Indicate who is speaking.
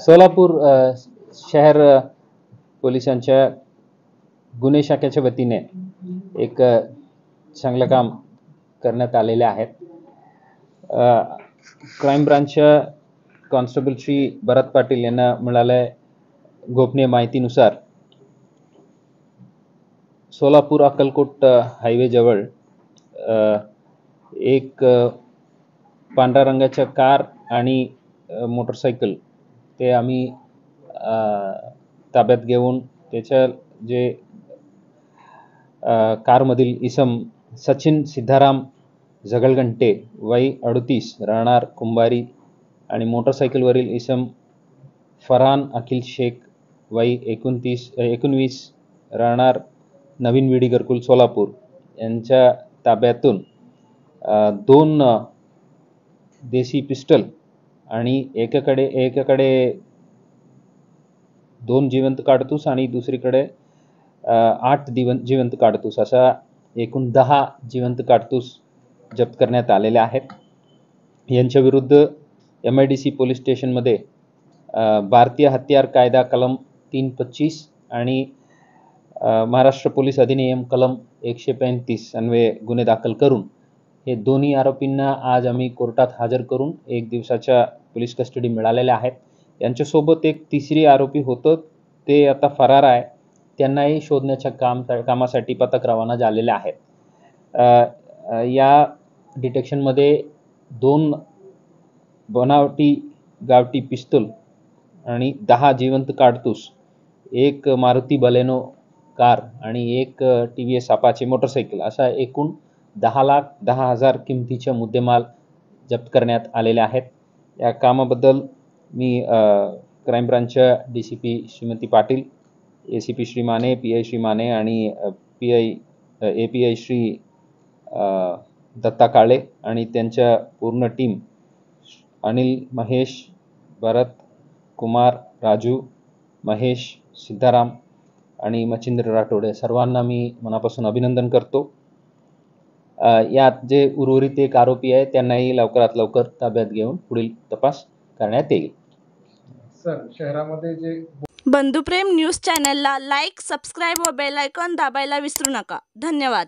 Speaker 1: सोलापूर शहर पोलिसांच्या गुन्हे शाखेच्या वतीने एक चांगलं काम करण्यात आलेले आहेत। क्राइम ब्रांचच्या कॉन्स्टेबल श्री भरत पाटील यांना मिळालेल्या गोपनीय माहितीनुसार सोलापूर अक्कलकोट हायवे जवळ एक पांढऱ्या रंगाच्या कार आणि मोटरसायकल ते आम्ही ताब्यात घेऊन त्याच्या जे कारमधील इसम सचिन सिद्धाराम जगलगंटे वय 38 राहणार कुंभारी आणि मोटरसायकलवरील इसम फरहान अखिल शेख वय 19 राहणार नवीन विडी घरकुल सोलापूर यांच्या ताब्यातून 2 देशी पिस्टल आणि एकाकडे 2 जिवंत काडतूस आणि दुसरीकडे 8 जिवंत काडतूस अशा एकूण 10 जिवंत काडतूस जप्त करण्यात आलेले आहेत। यांच्या विरुद्ध MIDC पोलीस स्टेशनमध्ये भारतीय हत्यार कायदा कलम 325 आणि महाराष्ट्र पोलीस अधिनियम कलम 135 अन्वये गुन्हे दाखल करून हे दोन्ही आरोपींना आज आम्ही कोर्टात हजर करून 1 दिवसाच्या पोलीस कस्टडी मिळालेल्या आहेत। यांच्यासोबत एक तिसरी आरोपी होतं, ते आता फरार आहे। त्यांनाही शोधण्याच्या कामासाठी पथक रवाना झालेले आहेत। या डिटेक्शनमध्ये 2 बनावटी गावठी पिस्तूल आणि 10 जिवंत काडतूस, एक मारुती बलेनो कार आणि एक TVS अपाचे मोटरसायकल असा एकूण 10,10,000 किमतीचा मुद्देमाल जप्त करण्यात आलेले आहेत। या कामाबद्दल मी क्राइम ब्रांचच्या DCP Shrimati Patil, ACP Shri Mane, PI Shri Mane आणि API श्री दत्ता काळे आणि त्यांच्या पूर्ण टीम अनिल, महेश, भरत, कुमार, राजू, महेश, सिद्धाराम आणि मच्छिंद्र राठोडे सर्वांना मी मनापासून अभिनंदन करतो। यात जे उर्वरित एक आरोपी आहे त्यांनाही लवकरात लवकर ताब्यात घेऊन पुढील तपास करण्यात येईल।
Speaker 2: सर, शहरामध्ये जे
Speaker 3: बंधुप्रेम न्यूज चॅनलला लाईक, सबस्क्राईब व बेल आयकॉन दाबायला विसरू नका। धन्यवाद।